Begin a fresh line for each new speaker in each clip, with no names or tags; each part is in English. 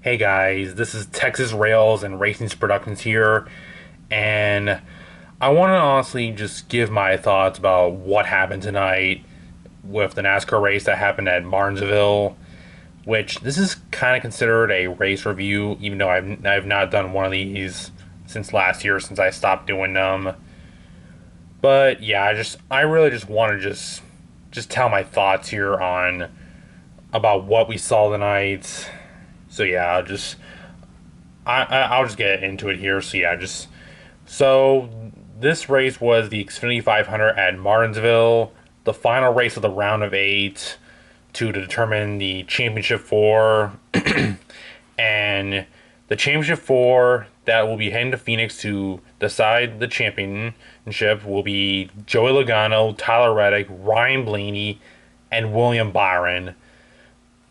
Hey guys, this is Texas Rails and Racing's Productions here, and I want to honestly just give my thoughts about what happened tonight with the NASCAR race that happened at Martinsville, which this is kind of considered a race review, even though I've not done one of these since last year, since I stopped doing them. But yeah, I really just want to just tell my thoughts here on about what we saw tonight. So yeah, I'll just get into it here. So yeah, just so this race was the Xfinity 500 at Martinsville, the final race of the round of eight to determine the championship four, and the championship four that will be heading to Phoenix to decide the championship will be Joey Logano, Tyler Reddick, Ryan Blaney, and William Byron.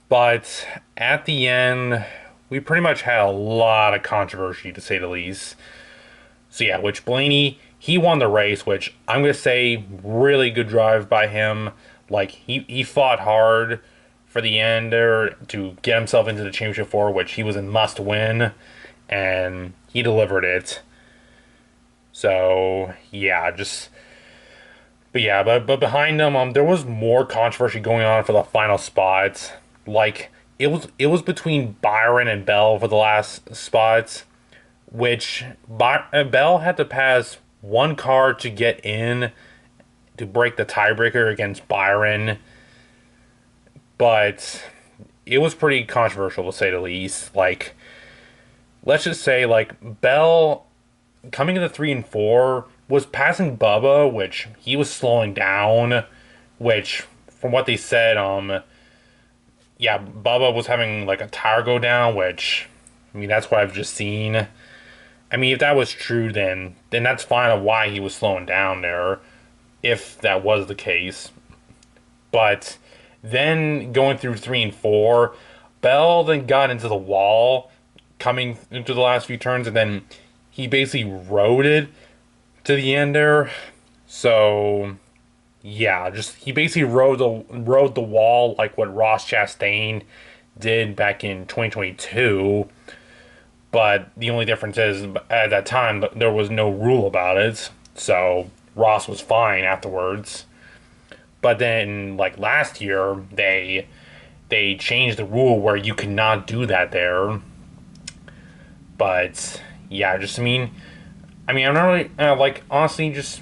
But at the end, we pretty much had a lot of controversy, to say the least. So yeah, which Blaney, he won the race, which I'm going to say really good drive by him. Like, he fought hard for the end there to get himself into the championship four, which he was a must win, and he delivered it. So yeah, but behind them, there was more controversy going on for the final spots. Like, it was between Byron and Bell for the last spots, which Bell had to pass one car to get in to break the tiebreaker against Byron, but it was pretty controversial, to say the least. Like, let's just say, like, Bell coming into 3 and 4 was passing Bubba, which he was slowing down, which from what they said, yeah, Bubba was having like a tire go down, which, I mean, that's what I've just seen. I mean, if that was true, then that's fine of why he was slowing down there, if that was the case. But then going through 3 and 4, Bell then got into the wall coming into the last few turns, and then he basically rode it to the end there. So yeah, just he basically rode the wall like what Ross Chastain did back in 2022. But the only difference is at that time there was no rule about it, so Ross was fine afterwards. But then like last year they changed the rule where you cannot do that there. But yeah, I mean, I'm not really like honestly just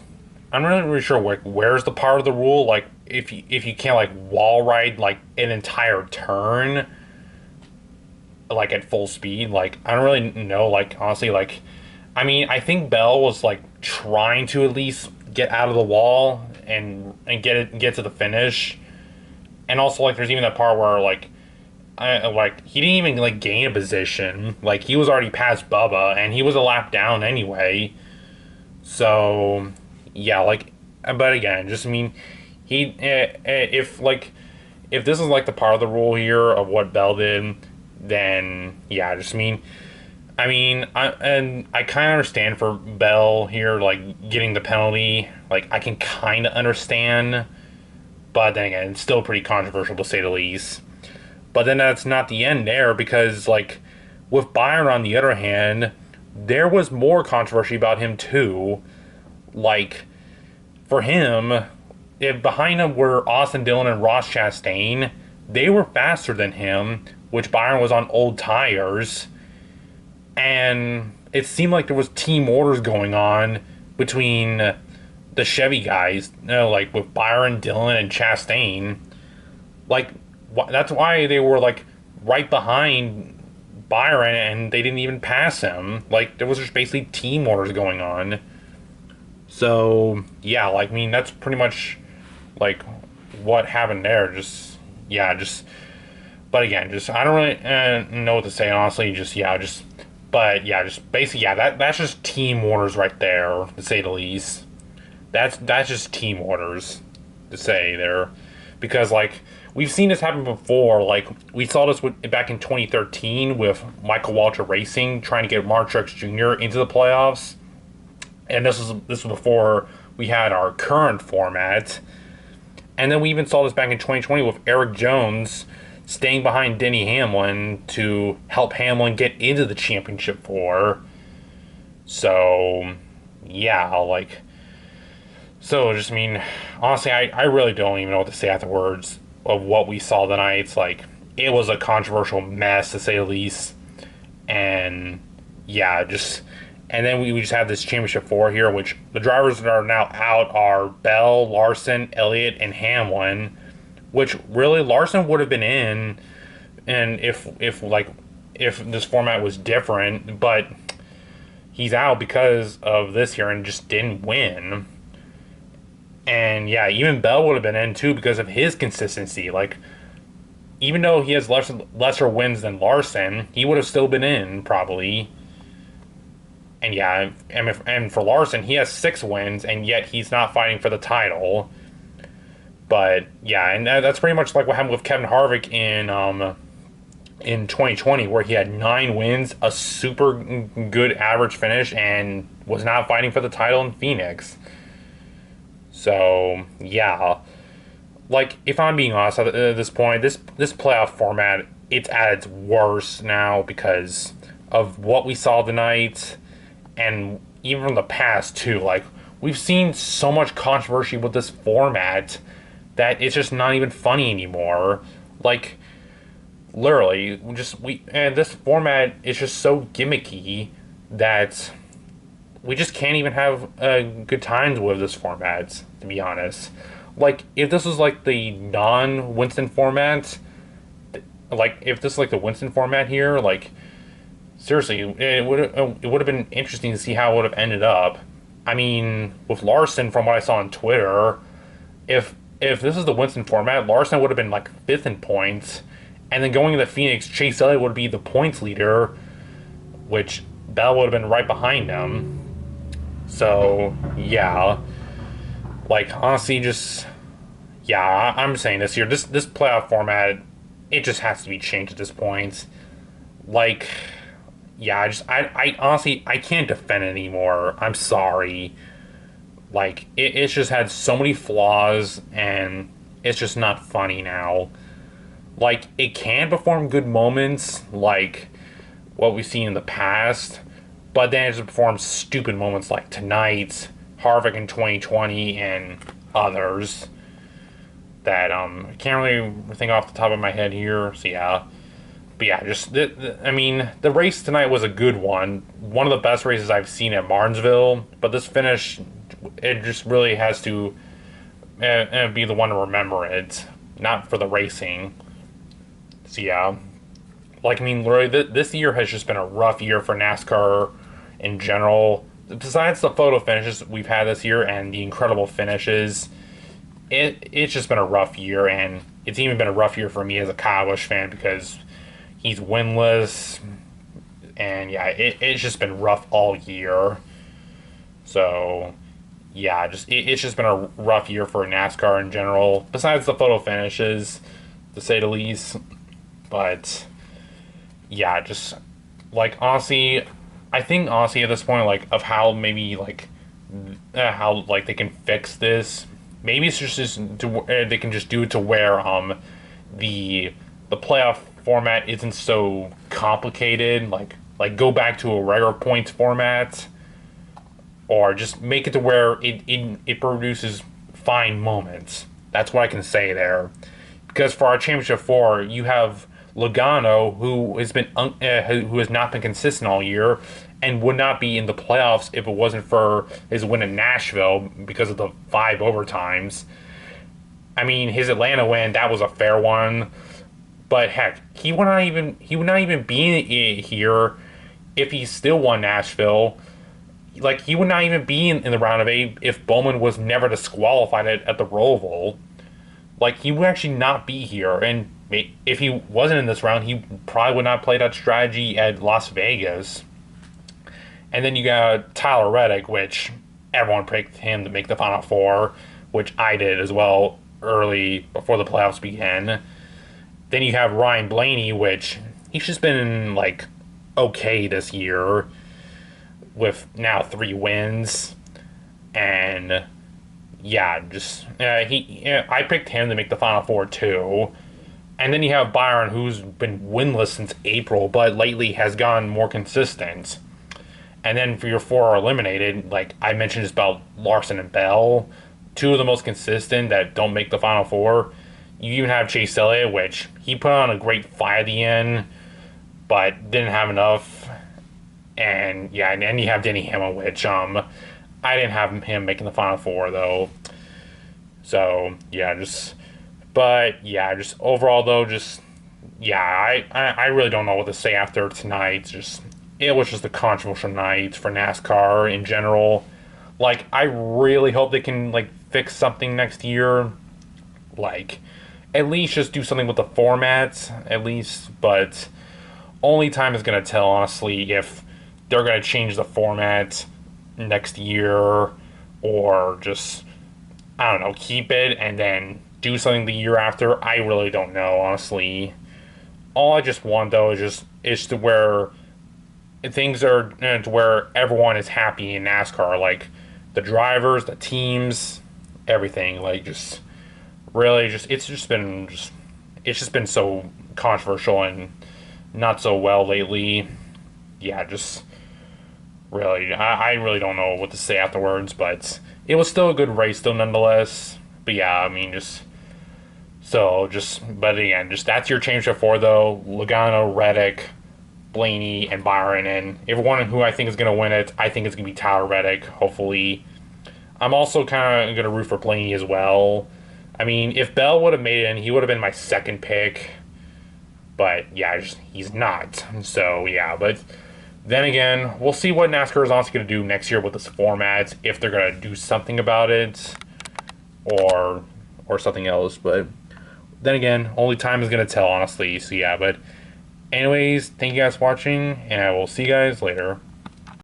I'm not really sure like where's the part of the rule, like if you can't like wall ride like an entire turn like at full speed. Like, I don't really know, like, honestly, like, I mean, I think Bell was like trying to at least get out of the wall and get to the finish. And also, like, there's even that part where like he didn't even like gain a position, like he was already past Bubba and he was a lap down anyway. So yeah, like, but again, just I mean, if this is like the part of the rule here of what Bell did, then yeah, I kind of understand for Bell here, like getting the penalty. Like, I can kind of understand, but then again, it's still pretty controversial, to say the least. But then that's not the end there, because like with Byron on the other hand, there was more controversy about him too. Like, for him, if behind him were Austin Dillon and Ross Chastain, they were faster than him, which Byron was on old tires. And it seemed like there was team orders going on between the Chevy guys, like with Byron, Dillon, and Chastain. Like, that's why they were like right behind Byron and they didn't even pass him. Like, there was just basically team orders going on. So yeah, like, I mean, that's pretty much like what happened there. But again, just I don't really know what to say, honestly. But yeah, just basically, yeah, that's just team orders right there, to say the least. That's just team orders, to say there, because like we've seen this happen before. Like, we saw this back in 2013 with Michael Waltrip Racing trying to get Mark Truex Jr. into the playoffs, and this was before we had our current format. And then we even saw this back in 2020 with Eric Jones staying behind Denny Hamlin to help Hamlin get into the championship four. So, yeah, so just I mean, honestly, I really don't even know what to say afterwards of what we saw tonight. It's like, it was a controversial mess to say the least. And yeah, and then we just have this championship four here, which the drivers that are now out are Bell, Larson, Elliott, and Hamlin, which really Larson would have been in, and if this format was different, but he's out because of this here and just didn't win. And yeah, even Bell would have been in too because of his consistency. Like, even though he has lesser wins than Larson, he would have still been in probably. And yeah, and for Larson, he has 6 wins, and yet he's not fighting for the title. But yeah, and that's pretty much like what happened with Kevin Harvick in 2020, where he had 9 wins, a super good average finish, and was not fighting for the title in Phoenix. So yeah, like, if I'm being honest at this point, this playoff format, it's at its worst now because of what we saw tonight, and even from the past too. Like, we've seen so much controversy with this format that it's just not even funny anymore. Like, literally, and this format is just so gimmicky that we just can't even have good times with this format, to be honest. Like, if this was like the non-Winston format, like, if this is like the Winston format here, like, seriously, it would have been interesting to see how it would have ended up. I mean, with Larson, from what I saw on Twitter, if this is the Winston format, Larson would have been like 5th in points, and then going into Phoenix, Chase Elliott would be the points leader, which Bell would have been right behind him. So yeah, like, honestly, yeah, I'm saying this here. This playoff format, it just has to be changed at this point. Like, yeah, I honestly, I can't defend it anymore. I'm sorry. Like, it's just had so many flaws, and it's just not funny now. Like, it can perform good moments, like what we've seen in the past, but then it just performs stupid moments like tonight, Harvick in 2020, and others that I can't really think off the top of my head here. So yeah, but yeah, I mean, the race tonight was a good one of the best races I've seen at Martinsville. But this finish, it just really has to be the one to remember it, not for the racing. So yeah, like, I mean, literally, this year has just been a rough year for NASCAR in general. Besides the photo finishes we've had this year and the incredible finishes, it's just been a rough year, and it's even been a rough year for me as a Kyle Busch fan because he's winless, and yeah, it's just been rough all year. So yeah, it's just been a rough year for NASCAR in general. Besides the photo finishes, to say the least, but yeah, just like, honestly, I think honestly at this point, like, of how maybe like how like they can fix this. Maybe it's just they can just do it to where the playoff format isn't so complicated. Like go back to a regular points format, or just make it to where it produces fine moments. That's what I can say there. Because for our championship four, you have Logano, who has not been consistent all year, and would not be in the playoffs if it wasn't for his win in Nashville because of the 5 overtimes. I mean, his Atlanta win, that was a fair one, but heck, he would not even be here if he still won Nashville. Like, he would not even be in the round of 8 if Bowman was never disqualified at the Roval. Like, he would actually not be here, and if he wasn't in this round, he probably would not play that strategy at Las Vegas. And then you got Tyler Reddick, which everyone picked him to make the Final Four, which I did as well early before the playoffs began. Then you have Ryan Blaney, which he's just been, like, okay this year with now 3 wins. And yeah, I picked him to make the Final Four too. And then you have Byron, who's been winless since April, but lately has gone more consistent. And then for your four are eliminated, like I mentioned, just about Larson and Bell, two of the most consistent that don't make the final four. You even have Chase Elliott, which he put on a great fight at the end, but didn't have enough. And yeah, and then you have Denny Hamlin, which I didn't have him making the final four though. So yeah, just overall though, yeah, I really don't know what to say after tonight. Just it was just a controversial night for NASCAR in general. Like I really hope they can like fix something next year. Like at least just do something with the formats at least, but only time is gonna tell honestly if they're gonna change the format next year or just I don't know, keep it and then do something the year after. I really don't know, honestly. All I just want though is to where things are to where everyone is happy in NASCAR, like the drivers, the teams, everything. Like just really just it's just been so controversial and not so well lately. Yeah, just really I really don't know what to say afterwards, but it was still a good race though nonetheless. But yeah, I mean but again, just that's your change of four though. Logano, Reddick, Blaney, and Byron, and everyone who I think is gonna win it, I think it's gonna be Tyler Reddick, hopefully. I'm also kinda gonna root for Blaney as well. I mean, if Bell would have made it in, he would have been my second pick. But yeah, he's not. So yeah, but then again, we'll see what NASCAR is also going to do next year with this format, if they're going to do something about it, or something else. But then again, only time is going to tell, honestly. So yeah, but anyways, thank you guys for watching, and I will see you guys later.